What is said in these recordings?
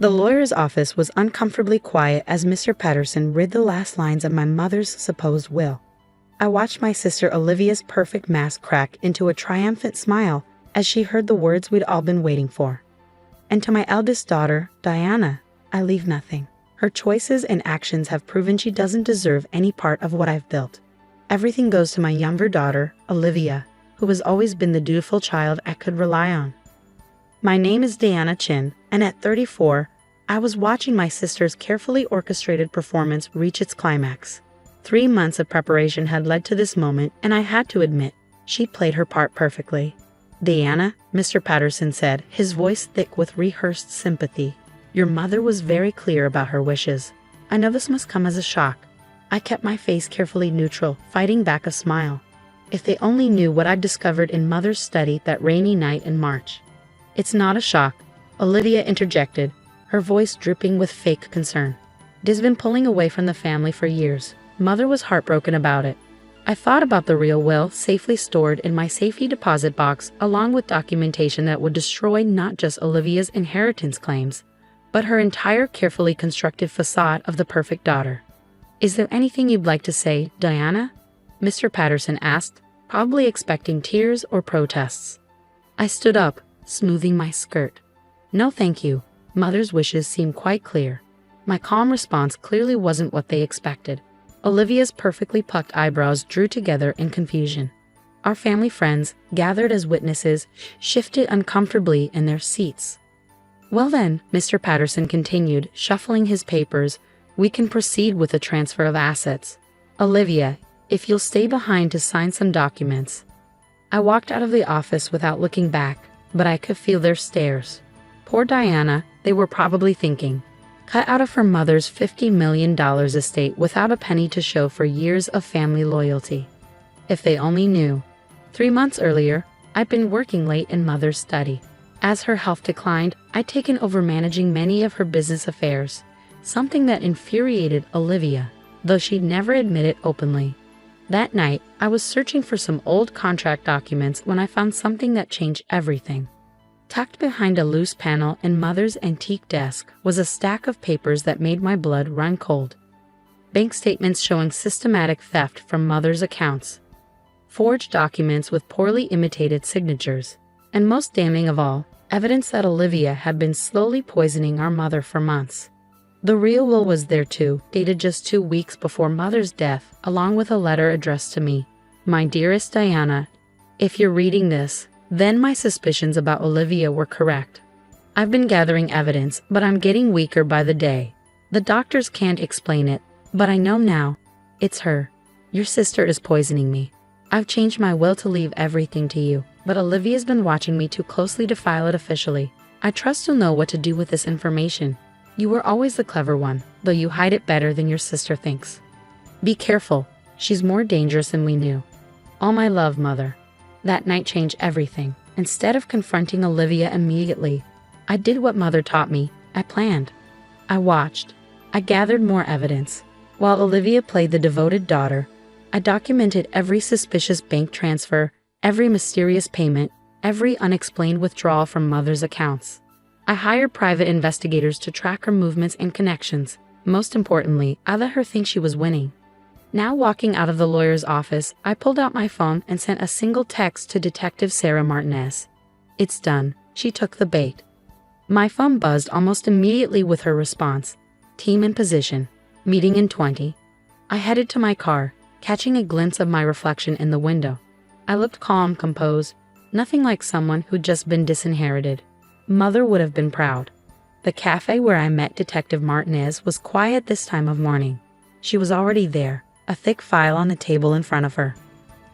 The lawyer's office was uncomfortably quiet as Mr. Patterson read the last lines of my mother's supposed will. I watched my sister Olivia's perfect mask crack into a triumphant smile as she heard the words we'd all been waiting for. And to my eldest daughter, Diana, I leave nothing. Her choices and actions have proven she doesn't deserve any part of what I've built. Everything goes to my younger daughter, Olivia, who has always been the dutiful child I could rely on. My name is Diana Chin, and at 34, I was watching my sister's carefully orchestrated performance reach its climax. 3 months of preparation had led to this moment, and I had to admit, she played her part perfectly. "Diana," Mr. Patterson said, his voice thick with rehearsed sympathy, "your mother was very clear about her wishes. I know this must come as a shock." I kept my face carefully neutral, fighting back a smile. If they only knew what I'd discovered in Mother's study that rainy night in March. "It's not a shock," Olivia interjected, her voice dripping with fake concern. "It has been pulling away from the family for years. Mother was heartbroken about it. I thought about the real will safely stored in my safety deposit box along with documentation that would destroy not just Olivia's inheritance claims, but her entire carefully constructed facade of the perfect daughter. Is there anything you'd like to say, Diana?" Mr. Patterson asked, probably expecting tears or protests. I stood up, smoothing my skirt. "No thank you. Mother's wishes seem quite clear." My calm response clearly wasn't what they expected. Olivia's perfectly plucked eyebrows drew together in confusion. Our family friends, gathered as witnesses, shifted uncomfortably in their seats. "Well then," Mr. Patterson continued, shuffling his papers, "we can proceed with the transfer of assets. Olivia, if you'll stay behind to sign some documents." I walked out of the office without looking back, but I could feel their stares. Poor Diana, they were probably thinking. Cut out of her mother's $50 million estate without a penny to show for years of family loyalty. If they only knew. 3 months earlier, I'd been working late in Mother's study. As her health declined, I'd taken over managing many of her business affairs, something that infuriated Olivia, though she'd never admit it openly. That night, I was searching for some old contract documents when I found something that changed everything. Tucked behind a loose panel in Mother's antique desk was a stack of papers that made my blood run cold. Bank statements showing systematic theft from Mother's accounts. Forged documents with poorly imitated signatures. And most damning of all, evidence that Olivia had been slowly poisoning our mother for months. The real will was there too, dated just 2 weeks before Mother's death, along with a letter addressed to me. "My dearest Diana, if you're reading this, then my suspicions about Olivia were correct. I've been gathering evidence, but I'm getting weaker by the day. The doctors can't explain it, but I know now. It's her. Your sister is poisoning me. I've changed my will to leave everything to you, but Olivia's been watching me too closely to file it officially. I trust you'll know what to do with this information. You were always the clever one, though you hide it better than your sister thinks. Be careful, she's more dangerous than we knew. All my love, Mother." That night changed everything. Instead of confronting Olivia immediately, I did what Mother taught me. I planned. I watched. I gathered more evidence. While Olivia played the devoted daughter, I documented every suspicious bank transfer, every mysterious payment, every unexplained withdrawal from Mother's accounts. I hired private investigators to track her movements and connections. Most importantly, I let her think she was winning. Now walking out of the lawyer's office, I pulled out my phone and sent a single text to Detective Sarah Martinez. "It's done." She took the bait. My phone buzzed almost immediately with her response. "Team in position. Meeting in 20. I headed to my car, catching a glimpse of my reflection in the window. I looked calm, composed, nothing like someone who'd just been disinherited. Mother would have been proud. The cafe where I met Detective Martinez was quiet this time of morning. She was already there, a thick file on the table in front of her.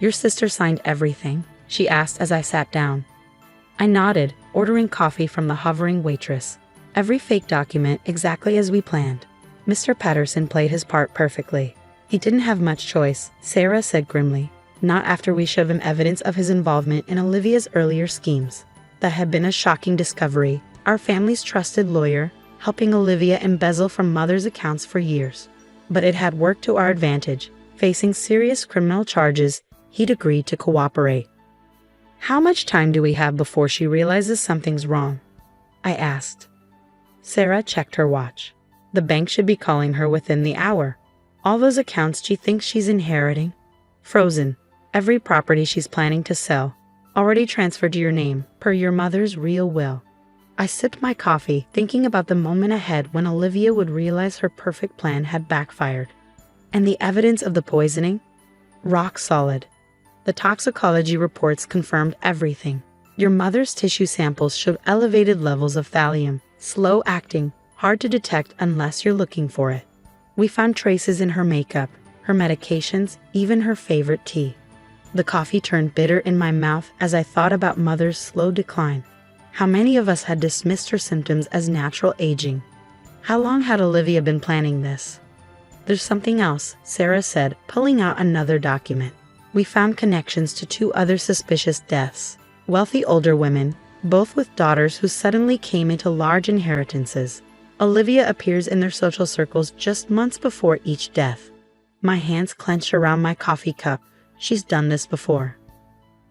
"Your sister signed everything?" she asked as I sat down. I nodded, ordering coffee from the hovering waitress. "Every fake document exactly as we planned." Mr. Patterson played his part perfectly. "He didn't have much choice," Sarah said grimly. "Not after we showed him evidence of his involvement in Olivia's earlier schemes. That had been a shocking discovery. Our family's trusted lawyer, helping Olivia embezzle from Mother's accounts for years. But it had worked to our advantage. Facing serious criminal charges, he'd agreed to cooperate." "How much time do we have before she realizes something's wrong?" I asked. Sarah checked her watch. The bank should be calling her within the hour. All those accounts she thinks she's inheriting? Frozen. Every property she's planning to sell. Already transferred to your name, per your mother's real will. I sipped my coffee, thinking about the moment ahead when Olivia would realize her perfect plan had backfired. And the evidence of the poisoning? Rock solid. The toxicology reports confirmed everything. Your mother's tissue samples showed elevated levels of thallium, slow acting, hard to detect unless you're looking for it. We found traces in her makeup, her medications, even her favorite tea. The coffee turned bitter in my mouth as I thought about Mother's slow decline. How many of us had dismissed her symptoms as natural aging? How long had Olivia been planning this? There's something else, Sarah said, pulling out another document. We found connections to 2 other suspicious deaths. Wealthy older women, both with daughters who suddenly came into large inheritances. Olivia appears in their social circles just months before each death. My hands clenched around my coffee cup. She's done this before.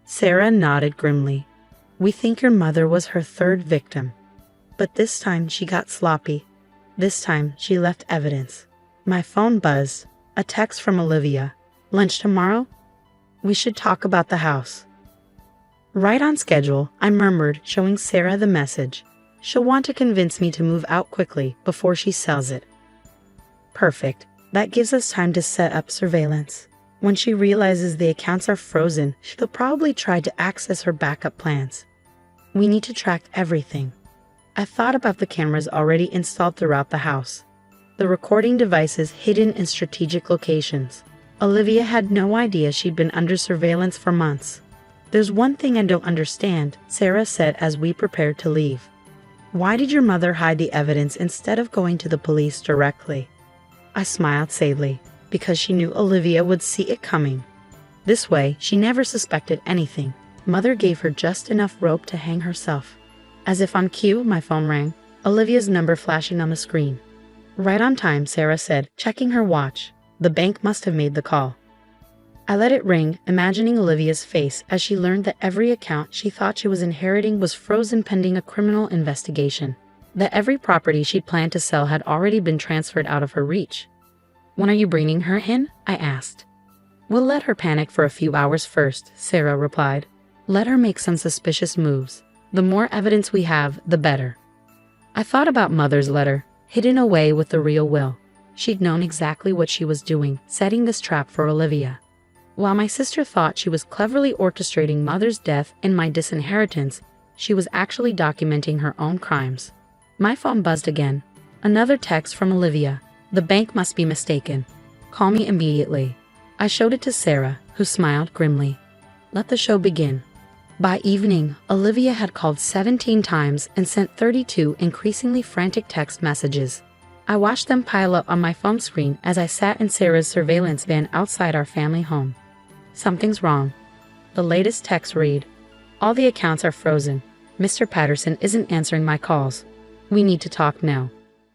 Sarah nodded grimly. We think your mother was her 3rd victim. But this time she got sloppy. This time she left evidence. My phone buzzed. A text from Olivia. Lunch tomorrow? We should talk about the house. Right on schedule, I murmured, showing Sarah the message. She'll want to convince me to move out quickly before she sells it. Perfect. That gives us time to set up surveillance. When she realizes the accounts are frozen, she'll probably try to access her backup plans. We need to track everything. I thought about the cameras already installed throughout the house. The recording devices hidden in strategic locations. Olivia had no idea she'd been under surveillance for months. There's one thing I don't understand, Sarah said as we prepared to leave. Why did your mother hide the evidence instead of going to the police directly? I smiled sadly, because she knew Olivia would see it coming. This way, she never suspected anything. Mother gave her just enough rope to hang herself. As if on cue, my phone rang, Olivia's number flashing on the screen. Right on time, Sarah said, checking her watch. The bank must have made the call. I let it ring, imagining Olivia's face as she learned that every account she thought she was inheriting was frozen pending a criminal investigation. That every property she'd planned to sell had already been transferred out of her reach. When are you bringing her in? I asked. We'll let her panic for a few hours first, Sarah replied. Let her make some suspicious moves. The more evidence we have, the better. I thought about Mother's letter, hidden away with the real will. She'd known exactly what she was doing, setting this trap for Olivia. While my sister thought she was cleverly orchestrating Mother's death and my disinheritance, she was actually documenting her own crimes. My phone buzzed again. Another text from Olivia. The bank must be mistaken. Call me immediately. I showed it to Sarah, who smiled grimly. Let the show begin. By evening, Olivia had called 17 times and sent 32 increasingly frantic text messages. I watched them pile up on my phone screen as I sat in Sarah's surveillance van outside our family home. Something's wrong. The latest text read, all the accounts are frozen. Mr. Patterson isn't answering my calls. We need to talk now.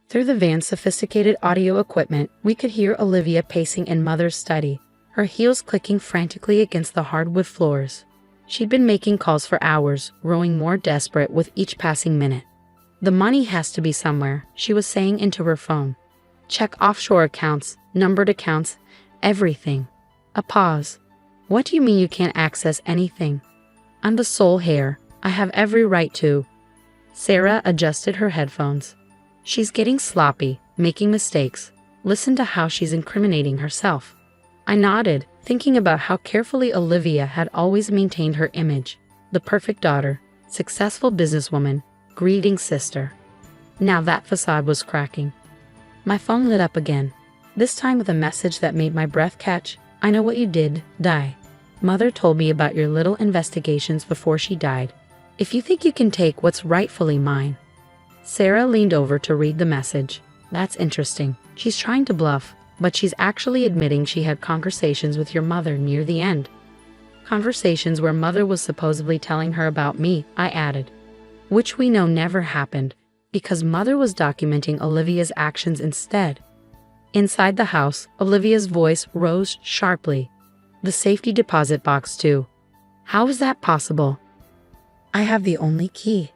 Through the van's sophisticated audio equipment, we could hear Olivia pacing in Mother's study, her heels clicking frantically against the hardwood floors. She'd been making calls for hours, growing more desperate with each passing minute. The money has to be somewhere, she was saying into her phone. Check offshore accounts, numbered accounts, everything. A pause. What do you mean you can't access anything? I'm the sole heir. I have every right to. Sarah adjusted her headphones. She's getting sloppy, making mistakes. Listen to how she's incriminating herself. I nodded, thinking about how carefully Olivia had always maintained her image. The perfect daughter, successful businesswoman, greeting sister. Now that facade was cracking. My phone lit up again, this time with a message that made my breath catch. I know what you did, die. Mother told me about your little investigations before she died. If you think you can take what's rightfully mine. Sarah leaned over to read the message. That's interesting. She's trying to bluff, but she's actually admitting she had conversations with your mother near the end. Conversations where Mother was supposedly telling her about me, I added. Which we know never happened, because Mother was documenting Olivia's actions instead. Inside the house, Olivia's voice rose sharply. The safety deposit box too. How is that possible? I have the only key.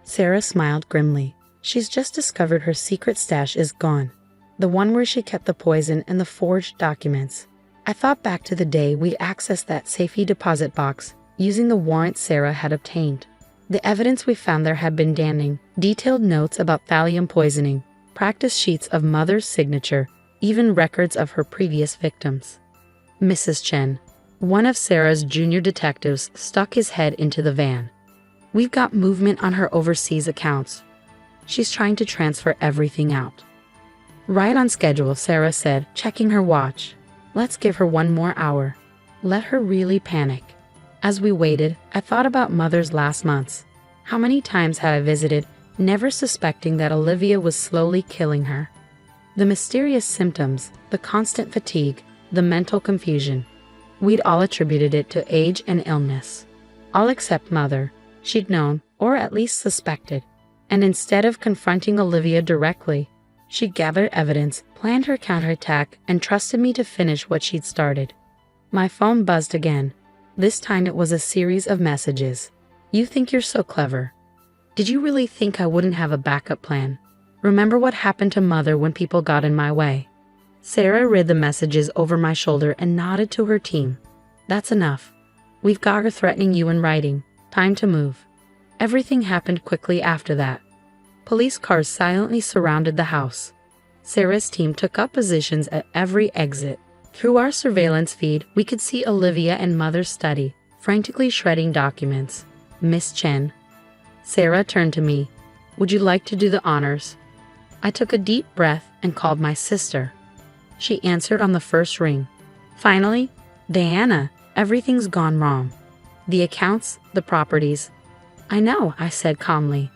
Sarah smiled grimly. She's just discovered her secret stash is gone. The one where she kept the poison and the forged documents. I thought back to the day we'd accessed that safety deposit box, using the warrant Sarah had obtained. The evidence we found there had been damning, detailed notes about thallium poisoning, practice sheets of Mother's signature, even records of her previous victims. Mrs. Chen, one of Sarah's junior detectives, stuck his head into the van. We've got movement on her overseas accounts. She's trying to transfer everything out. Right on schedule, Sarah said, checking her watch. Let's give her one more hour. Let her really panic. As we waited, I thought about Mother's last months. How many times had I visited, never suspecting that Olivia was slowly killing her? The mysterious symptoms, the constant fatigue, the mental confusion. We'd all attributed it to age and illness. All except Mother. She'd known, or at least suspected. And instead of confronting Olivia directly, she gathered evidence, planned her counterattack, and trusted me to finish what she'd started. My phone buzzed again. This time it was a series of messages. You think you're so clever. Did you really think I wouldn't have a backup plan? Remember what happened to Mother when people got in my way? Sarah read the messages over my shoulder and nodded to her team. That's enough. We've got her threatening you in writing. Time to move. Everything happened quickly after that. Police cars silently surrounded the house. Sarah's team took up positions at every exit. Through our surveillance feed, we could see Olivia and Mother's study, frantically shredding documents. Miss Chen. Sarah turned to me. Would you like to do the honors? I took a deep breath and called my sister. She answered on the first ring. Finally, Diana, everything's gone wrong. The accounts, the properties. I know, I said calmly.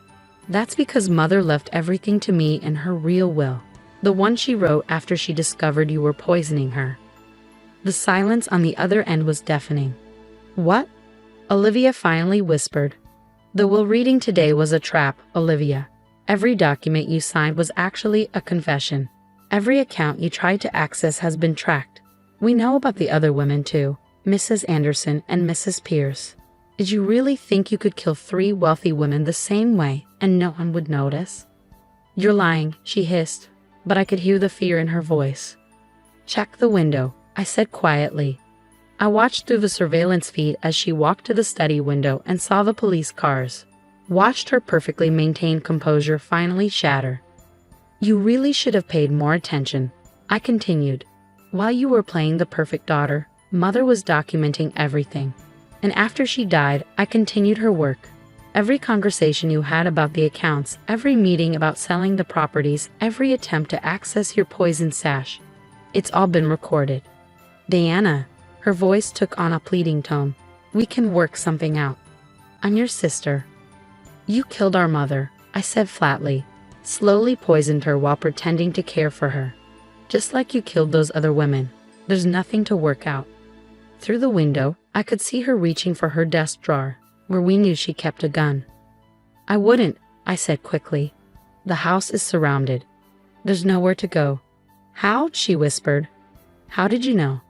That's because Mother left everything to me in her real will. The one she wrote after she discovered you were poisoning her. The silence on the other end was deafening. What? Olivia finally whispered. The will reading today was a trap, Olivia. Every document you signed was actually a confession. Every account you tried to access has been tracked. We know about the other women too, Mrs. Anderson and Mrs. Pierce. Did you really think you could kill 3 wealthy women the same way and no one would notice? You're lying, she hissed, but I could hear the fear in her voice. Check the window, I said quietly. I watched through the surveillance feed as she walked to the study window and saw the police cars. Watched her perfectly maintained composure finally shatter. You really should have paid more attention, I continued. While you were playing the perfect daughter, Mother was documenting everything. And after she died, I continued her work. Every conversation you had about the accounts, every meeting about selling the properties, every attempt to access your poison stash. It's all been recorded. Diana, her voice took on a pleading tone. We can work something out. I'm your sister. You killed our mother, I said flatly. Slowly poisoned her while pretending to care for her. Just like you killed those other women. There's nothing to work out. Through the window, I could see her reaching for her desk drawer, where we knew she kept a gun. I wouldn't, I said quickly. The house is surrounded. There's nowhere to go. How? She whispered. How did you know?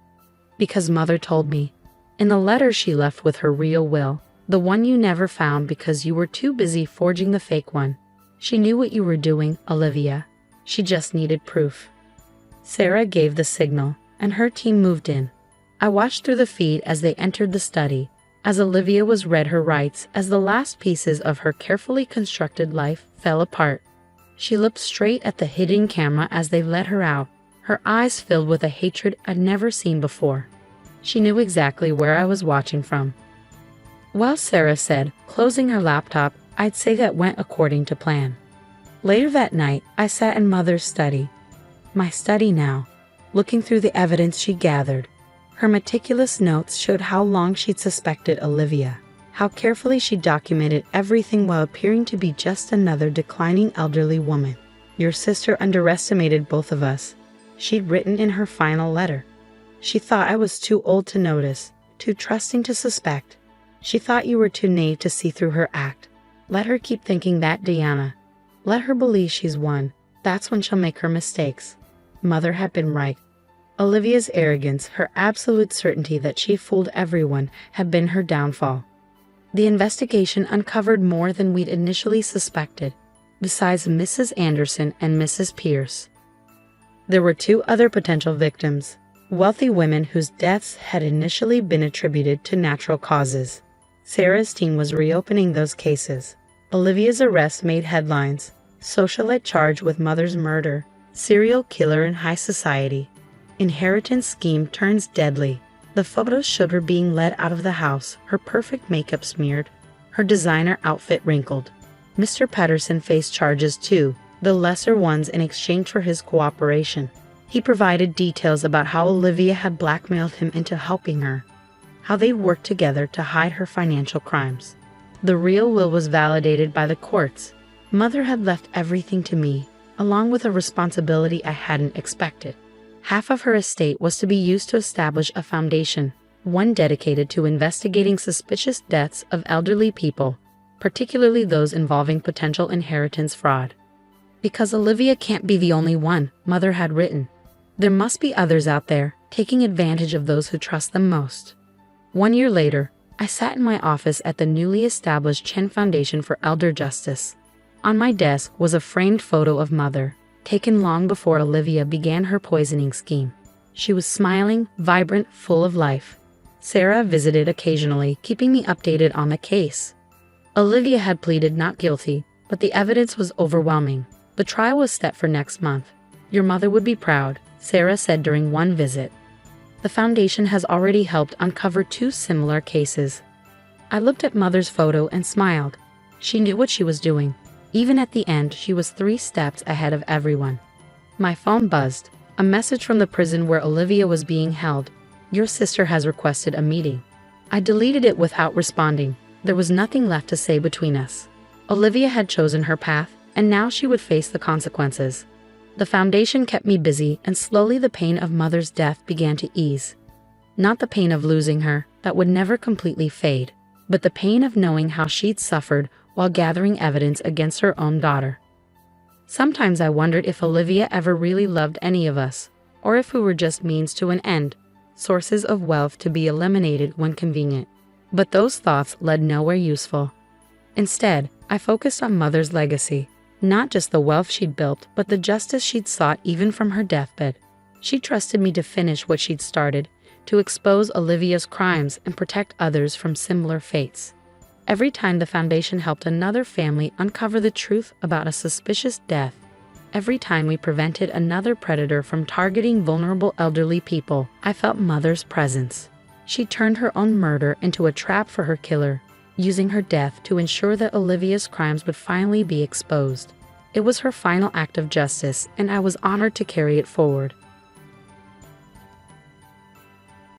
Because Mother told me. In the letter she left with her real will, the one you never found because you were too busy forging the fake one. She knew what you were doing, Olivia. She just needed proof. Sarah gave the signal, and her team moved in. I watched through the feed as they entered the study, as Olivia was read her rights as the last pieces of her carefully constructed life fell apart. She looked straight at the hidden camera as they let her out, her eyes filled with a hatred I'd never seen before. She knew exactly where I was watching from. Well, Sarah said, closing her laptop, I'd say that went according to plan. Later that night, I sat in Mother's study. My study now, looking through the evidence she gathered. Her meticulous notes showed how long she'd suspected Olivia, how carefully she documented everything while appearing to be just another declining elderly woman. Your sister underestimated both of us, she'd written in her final letter. She thought I was too old to notice, too trusting to suspect. She thought you were too naive to see through her act. Let her keep thinking that, Diana. Let her believe she's won. That's when she'll make her mistakes. Mother had been right. Olivia's arrogance, her absolute certainty that she fooled everyone, had been her downfall. The investigation uncovered more than we'd initially suspected. besides Mrs. Anderson and Mrs. Pierce. There were two other potential victims, wealthy women whose deaths had initially been attributed to natural causes. Sarah's team was reopening those cases. Olivia's arrest made headlines. Socialite charged with mother's murder. Serial killer in high society. Inheritance scheme turns deadly. The photos showed her being led out of the house, her perfect makeup smeared, her designer outfit wrinkled. Mr. Patterson faced charges too, the lesser ones in exchange for his cooperation. He provided details about how Olivia had blackmailed him into helping her, how they worked together to hide her financial crimes. The real will was validated by the courts. Mother had left everything to me, along with a responsibility I hadn't expected. Half of her estate was to be used to establish a foundation, one dedicated to investigating suspicious deaths of elderly people, particularly those involving potential inheritance fraud. Because Olivia can't be the only one, Mother had written. There must be others out there, taking advantage of those who trust them most. 1 year later, I sat in my office at the newly established Chen Foundation for Elder Justice. On my desk was a framed photo of Mother, taken long before Olivia began her poisoning scheme. She was smiling, vibrant, full of life. Sarah visited occasionally, keeping me updated on the case. Olivia had pleaded not guilty, but the evidence was overwhelming. The trial was set for next month. Your mother would be proud, Sarah said during one visit. The foundation has already helped uncover 2 similar cases. I looked at Mother's photo and smiled. She knew what she was doing. Even at the end, she was 3 steps ahead of everyone. My phone buzzed. A message from the prison where Olivia was being held. Your sister has requested a meeting. I deleted it without responding. There was nothing left to say between us. Olivia had chosen her path, and now she would face the consequences. The foundation kept me busy, and slowly the pain of Mother's death began to ease. Not the pain of losing her, that would never completely fade, but the pain of knowing how she'd suffered while gathering evidence against her own daughter. Sometimes I wondered if Olivia ever really loved any of us, or if we were just means to an end, sources of wealth to be eliminated when convenient. But those thoughts led nowhere useful. Instead, I focused on Mother's legacy, not just the wealth she'd built, but the justice she'd sought even from her deathbed. She trusted me to finish what she'd started, to expose Olivia's crimes and protect others from similar fates. Every time the foundation helped another family uncover the truth about a suspicious death, every time we prevented another predator from targeting vulnerable elderly people, I felt Mother's presence. She turned her own murder into a trap for her killer, using her death to ensure that Olivia's crimes would finally be exposed. It was her final act of justice, and I was honored to carry it forward.